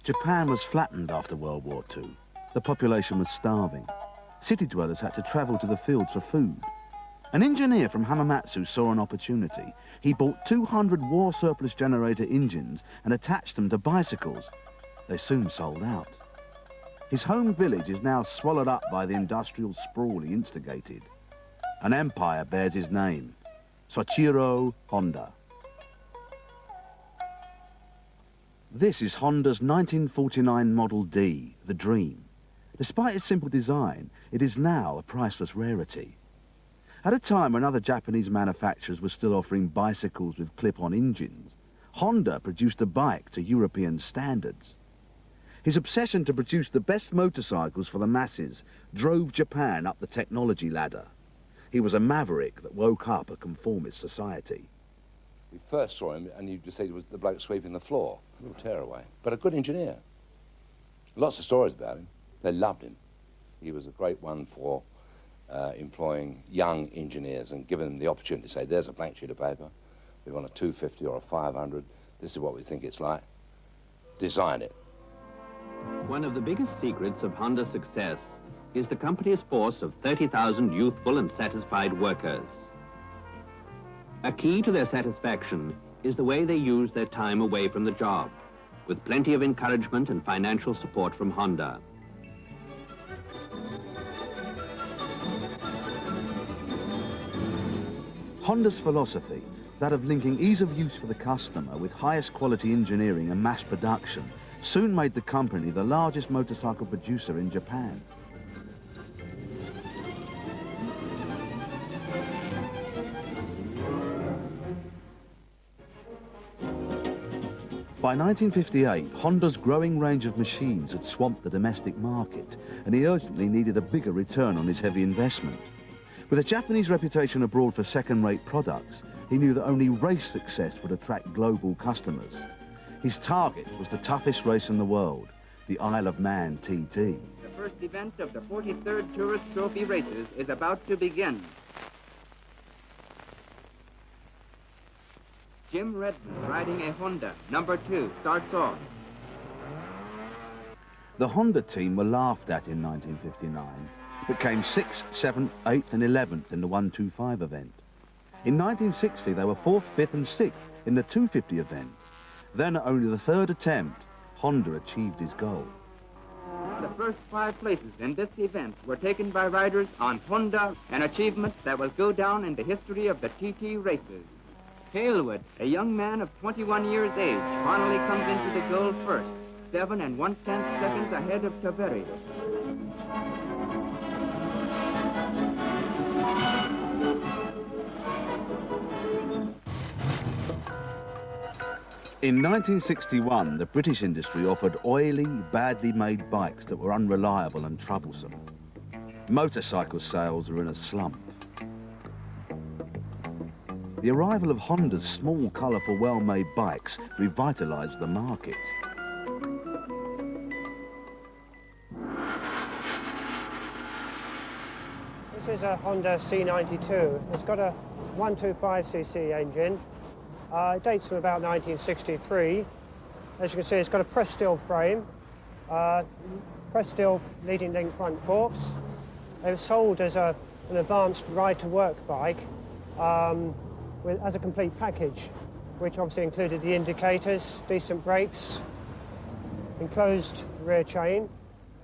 Japan was flattened after World War II. The population was starving. City dwellers had to travel to the fields for food. An engineer from Hamamatsu saw an opportunity. He bought 200 war surplus generator engines and attached them to bicycles. They soon sold out. His home village is now swallowed up by the industrial sprawl he instigated. An empire bears his name, Soichiro Honda. This is Honda's 1949 Model D, the Dream. Despite its simple design, it is now a priceless rarity. At a time when other Japanese manufacturers were still offering bicycles with clip-on engines, Honda produced a bike to European standards. His obsession to produce the best motorcycles for the masses drove Japan up the technology ladder. He was a maverick that woke up a conformist society. We first saw him, and you just said he was the bloke sweeping the floor. A little tearaway, but a good engineer. Lots of stories about him. They loved him. He was a great one for employing young engineers and giving them the opportunity to say, there's a blank sheet of paper. We want a 250 or a 500. This is what we think it's like. Design it. One of the biggest secrets of Honda's success is the company's force of 30,000 youthful and satisfied workers. A key to their satisfaction is the way they use their time away from the job, with plenty of encouragement and financial support from Honda. Honda's philosophy, that of linking ease of use for the customer with highest quality engineering and mass production, soon made the company the largest motorcycle producer in Japan. By 1958, Honda's growing range of machines had swamped the domestic market, and he urgently needed a bigger return on his heavy investment. With a Japanese reputation abroad for second-rate products, he knew that only race success would attract global customers. His target was the toughest race in the world, the Isle of Man TT. The first event of the 43rd Tourist Trophy races is about to begin. Jim Redmond, riding a Honda, number 2, starts off. The Honda team were laughed at in 1959, but came 6th, 7th, 8th and 11th in the 125 event. In 1960, they were 4th, 5th and 6th in the 250 event. Then at only the third attempt, Honda achieved his goal. The first 5 places in this event were taken by riders on Honda, an achievement that will go down in the history of the TT races. Halewood, a young man of 21 years age, finally comes into the goal first, 7 1/10 seconds ahead of Taveri. In 1961, the British industry offered oily, badly made bikes that were unreliable and troublesome. Motorcycle sales were in a slump. The arrival of Honda's small, colourful, well-made bikes revitalised the market. This is a Honda C92. It's got a 125cc engine. It dates from about 1963. As you can see, it's got a pressed steel frame, pressed steel leading link front forks. It was sold as an advanced ride-to-work bike as a complete package, which obviously included the indicators, decent brakes, enclosed rear chain,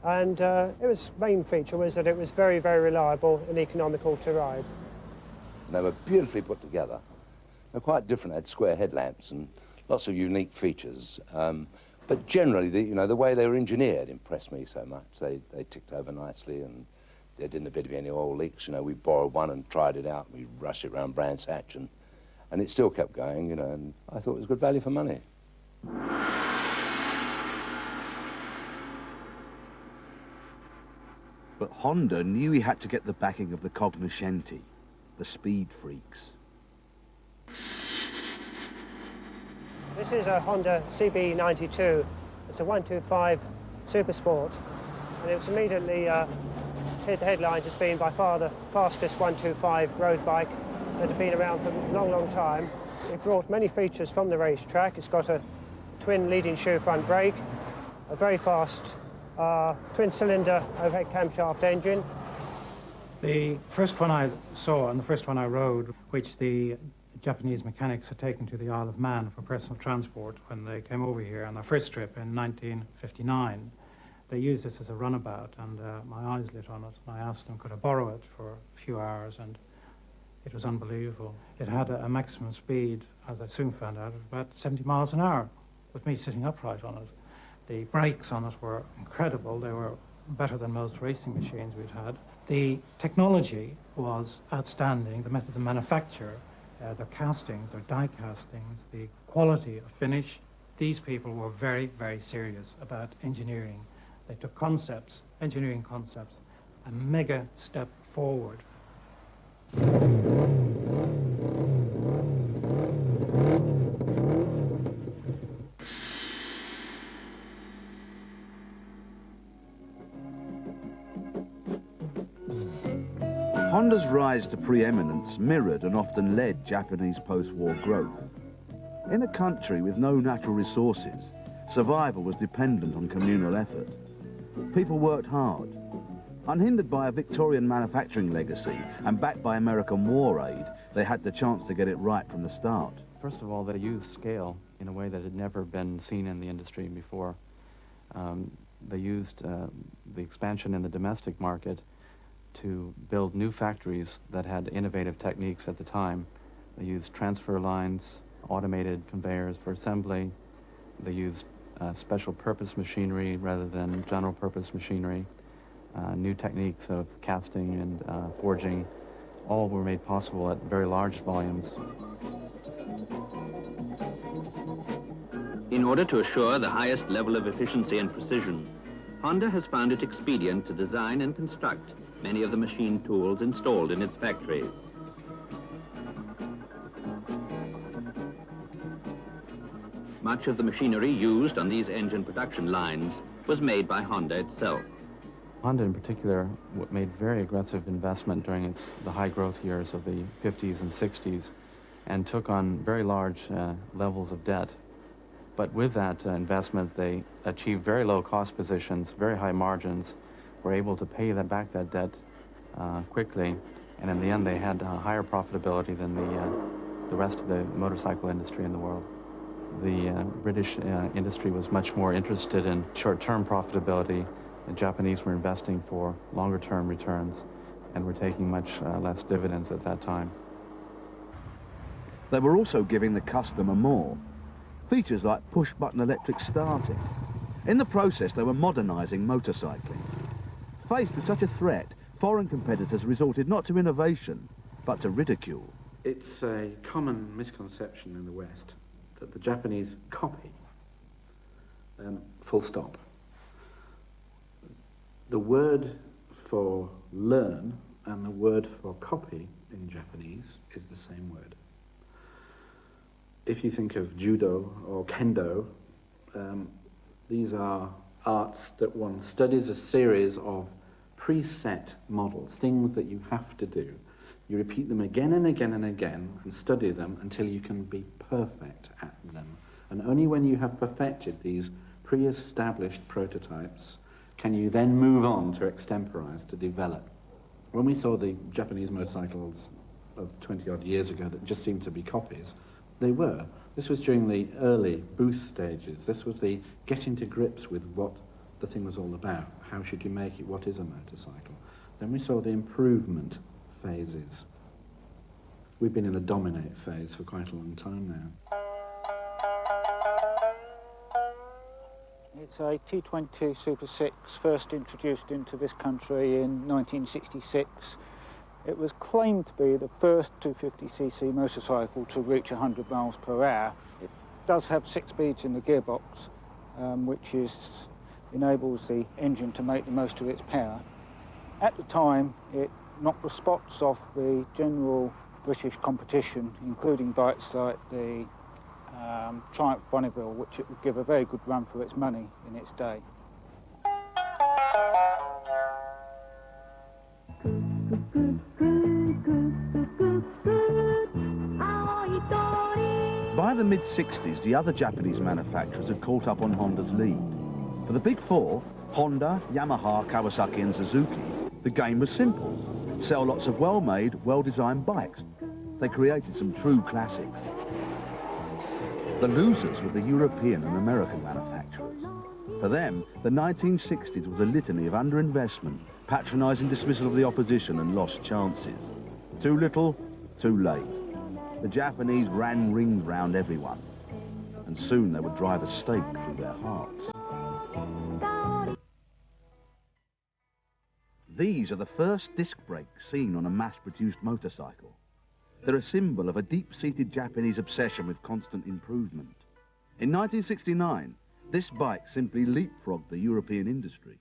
and its main feature was that it was very, very reliable and economical to ride. They were beautifully put together. They're quite different. They had square headlamps and lots of unique features. But generally, the way they were engineered impressed me so much. They ticked over nicely, and there didn't appear to be any oil leaks. We borrowed one and tried it out. We rushed it around Brands Hatch, and it still kept going, and I thought it was good value for money. But Honda knew he had to get the backing of the cognoscenti, the speed freaks. This is a Honda CB92. It's a 125 Super Sport, and it was immediately hit the headlines as being by far the fastest 125 road bike that had been around for a long, long time. It brought many features from the racetrack. It's got a twin leading shoe front brake, a very fast twin-cylinder overhead camshaft engine. The first one I saw and the first one I rode, which the Japanese mechanics had taken to the Isle of Man for personal transport when they came over here on their first trip in 1959. They used this as a runabout, and my eyes lit on it. And I asked them, could I borrow it for a few hours, and it was unbelievable. It had a maximum speed, as I soon found out, of about 70 miles an hour, with me sitting upright on it. The brakes on it were incredible. They were better than most racing machines we'd had. The technology was outstanding. The method of manufacture, their castings, their die castings, the quality of finish. These people were very, very serious about engineering. They took concepts, engineering concepts, a mega step forward. Honda's rise to preeminence mirrored and often led Japanese post-war growth. In a country with no natural resources, survival was dependent on communal effort. People worked hard. Unhindered by a Victorian manufacturing legacy and backed by American war aid, they had the chance to get it right from the start. First of all, they used scale in a way that had never been seen in the industry before. They used the expansion in the domestic market to build new factories that had innovative techniques at the time. They used transfer lines, automated conveyors for assembly. They used special purpose machinery rather than general purpose machinery. New techniques of casting and forging, all were made possible at very large volumes. In order to assure the highest level of efficiency and precision, Honda has found it expedient to design and construct many of the machine tools installed in its factories. Much of the machinery used on these engine production lines was made by Honda itself. Honda in particular made very aggressive investment during the high growth years of the 50s and 60s and took on very large levels of debt. But with that investment, they achieved very low cost positions, very high margins, were able to pay back that debt quickly, and in the end they had higher profitability than the rest of the motorcycle industry in the world. The British industry was much more interested in short-term profitability. The Japanese were investing for longer-term returns and were taking much less dividends at that time. They were also giving the customer more. Features like push-button electric starting. In the process, they were modernising motorcycling. Faced with such a threat, foreign competitors resorted not to innovation, but to ridicule. It's a common misconception in the West that the Japanese copy, full stop. The word for learn and the word for copy in Japanese is the same word. If you think of judo or kendo, these are arts that one studies a series of preset models, things that you have to do. You repeat them again and again and again and study them until you can be perfect at them. And only when you have perfected these pre-established prototypes can you then move on to extemporize, to develop. When we saw the Japanese motorcycles of 20-odd years ago that just seemed to be copies, they were. This was during the early booth stages. This was the getting to grips with what the thing was all about. How should you make it? What is a motorcycle? Then we saw the improvement phases. We've been in the dominate phase for quite a long time now. It's a T22 Super 6, first introduced into this country in 1966. It was claimed to be the first 250cc motorcycle to reach 100 miles per hour. It does have 6 speeds in the gearbox, which enables the engine to make the most of its power. At the time, it knocked the spots off the general British competition, including bikes like the Triumph Bonneville, which it would give a very good run for its money in its day. By the mid-60s, the other Japanese manufacturers had caught up on Honda's lead. For the big four, Honda, Yamaha, Kawasaki and Suzuki, the game was simple. Sell lots of well-made, well-designed bikes. They created some true classics. The losers were the European and American manufacturers. For them, the 1960s was a litany of underinvestment, patronising dismissal of the opposition and lost chances. Too little, too late. The Japanese ran rings round everyone, and soon they would drive a stake through their hearts. These are the first disc brakes seen on a mass-produced motorcycle. They're a symbol of a deep-seated Japanese obsession with constant improvement. In 1969, this bike simply leapfrogged the European industry.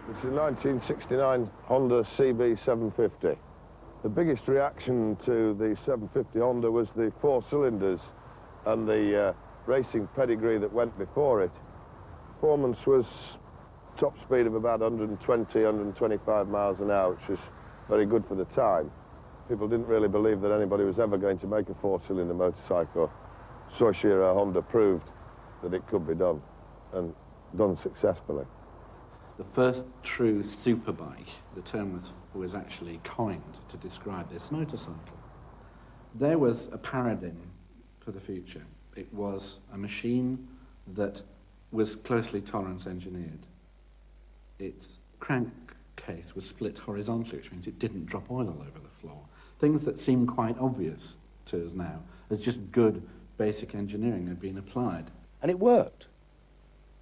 This is a 1969 Honda CB750. The biggest reaction to the 750 Honda was the 4 cylinders and the racing pedigree that went before it. Performance was top speed of about 120, 125 miles an hour, which was very good for the time. People didn't really believe that anybody was ever going to make a 4-cylinder motorcycle. Soichiro Honda proved that it could be done, and done successfully. The first true superbike, the term was actually coined to describe this motorcycle. There was a paradigm for the future. It was a machine that was closely tolerance engineered. Its crankcase was split horizontally, which means it didn't drop oil all over the floor. Things that seem quite obvious to us now as just good basic engineering had been applied. And it worked.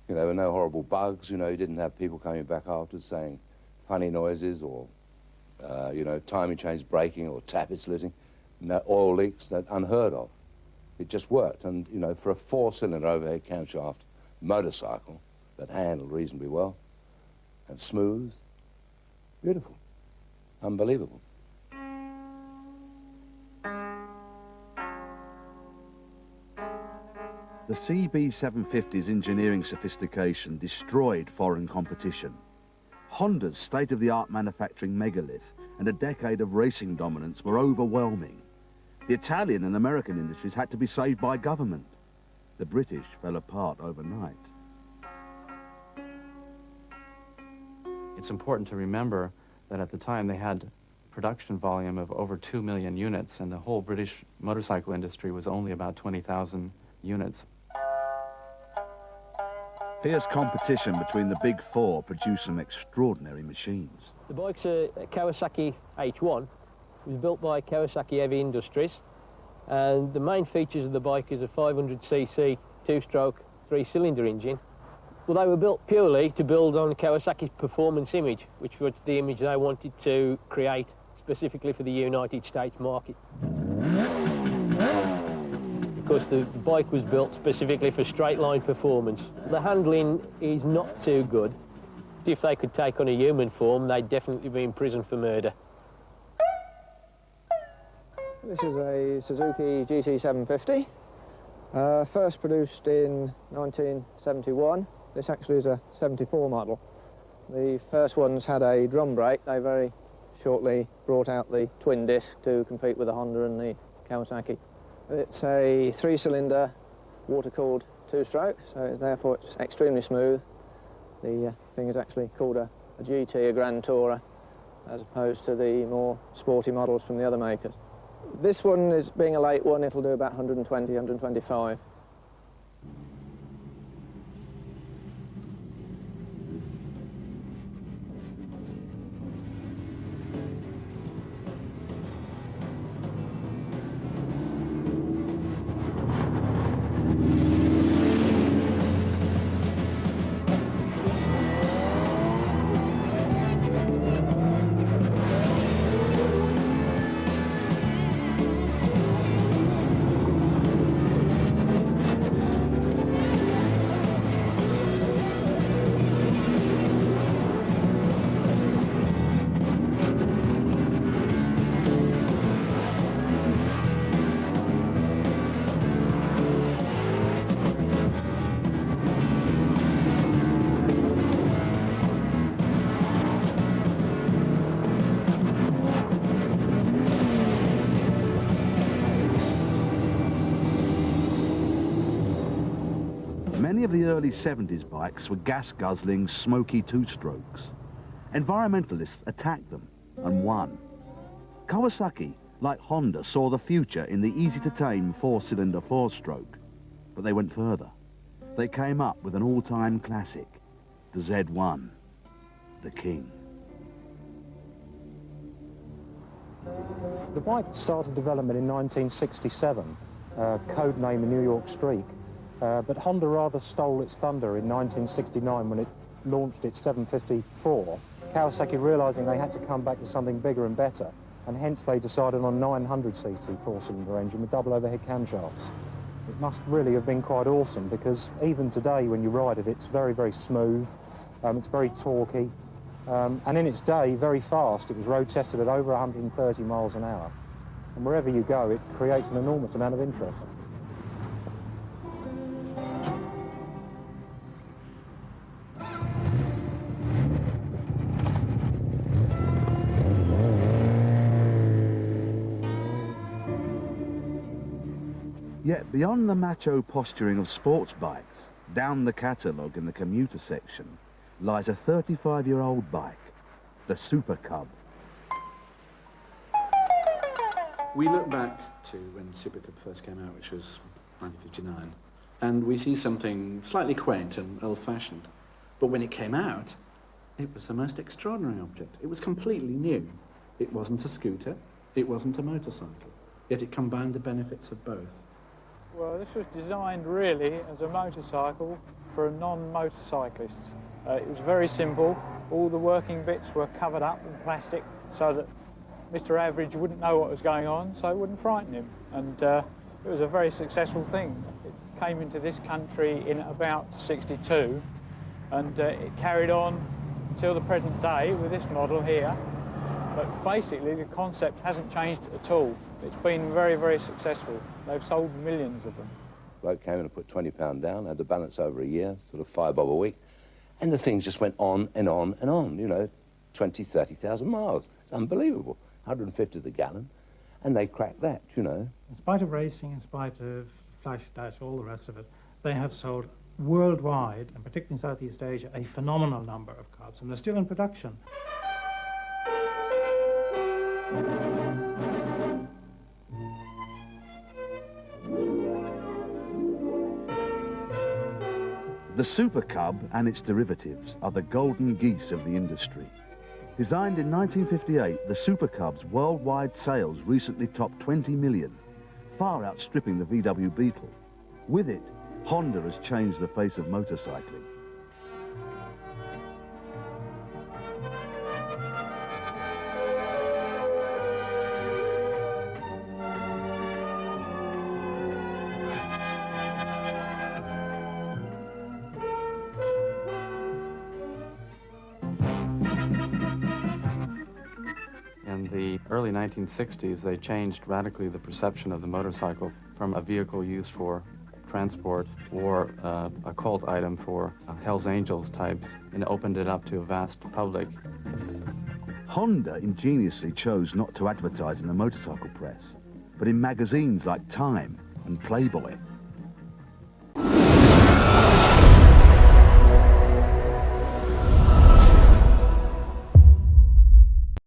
You know, there were no horrible bugs, you know, you didn't have people coming back afterwards saying funny noises or, you know, timing chains breaking or tappet slitting, no oil leaks, that unheard of. It just worked, and, you know, for a 4-cylinder overhead camshaft motorcycle that handled reasonably well and smooth, beautiful, unbelievable. The CB750's engineering sophistication destroyed foreign competition. Honda's state-of-the-art manufacturing megalith and a decade of racing dominance were overwhelming. The Italian and American industries had to be saved by government. The British fell apart overnight. It's important to remember that at the time they had production volume of over 2 million units, and the whole British motorcycle industry was only about 20,000 units. Fierce competition between the big four produced some extraordinary machines. The bike's a Kawasaki H1. It was built by Kawasaki Heavy Industries, and the main features of the bike is a 500cc 2-stroke 3-cylinder engine. Well, they were built purely to build on Kawasaki's performance image, which was the image they wanted to create specifically for the United States market. Because the bike was built specifically for straight-line performance. The handling is not too good. If they could take on a human form, they'd definitely be in prison for murder. This is a Suzuki GT750, first produced in 1971. This actually is a 74 model. The first ones had a drum brake. They very shortly brought out the twin disc to compete with the Honda and the Kawasaki. It's a 3-cylinder water-cooled 2-stroke, so therefore it's extremely smooth. The thing is actually called a GT, a Grand Tourer, as opposed to the more sporty models from the other makers. This one is, being a late one, it'll do about 120, 125. Many of the early 70s bikes were gas-guzzling, smoky two-strokes. Environmentalists attacked them and won. Kawasaki, like Honda, saw the future in the easy-to-tame four-cylinder four-stroke, but they went further. They came up with an all-time classic, the Z1, the king. The bike started development in 1967, codenamed the New York Streak, but Honda rather stole its thunder in 1969 when it launched its 754. Kawasaki, realising they had to come back to something bigger and better, and hence they decided on 900cc four-cylinder engine with double overhead camshafts. It must really have been quite awesome, because even today when you ride it, it's very, very smooth, it's very torquey, and in its day, very fast. It was road tested at over 130 miles an hour. And wherever you go, it creates an enormous amount of interest. Yet beyond the macho posturing of sports bikes, down the catalogue in the commuter section, lies a 35-year-old bike, the Super Cub. We look back to when Super Cub first came out, which was 1959, and we see something slightly quaint and old-fashioned. But when it came out, it was the most extraordinary object. It was completely new. It wasn't a scooter, it wasn't a motorcycle, yet it combined the benefits of both. Well, this was designed really as a motorcycle for a non-motorcyclist. It was very simple. All the working bits were covered up in plastic so that Mr. Average wouldn't know what was going on, so it wouldn't frighten him. And it was a very successful thing. It came into this country in about '62, and it carried on until the present day with this model here. But basically, the concept hasn't changed at all. It's been very, very successful. They've sold millions of them. Bloke came in and put £20 down, had the balance over a year, sort of 5 bob a week, and the things just went on and on and on, you know, 20, 30,000 miles. It's unbelievable. 150 to the gallon, and they cracked that, you know. In spite of racing, in spite of flash dash, all the rest of it, they have sold worldwide, and particularly in Southeast Asia, a phenomenal number of Cubs, and they're still in production. The Super Cub and its derivatives are the golden geese of the industry. Designed in 1958, the Super Cub's worldwide sales recently topped 20 million, far outstripping the VW Beetle. With it, Honda has changed the face of motorcycling. In the early 1960s, they changed radically the perception of the motorcycle from a vehicle used for transport or a cult item for Hell's Angels types, and opened it up to a vast public. Honda ingeniously chose not to advertise in the motorcycle press, but in magazines like Time and Playboy.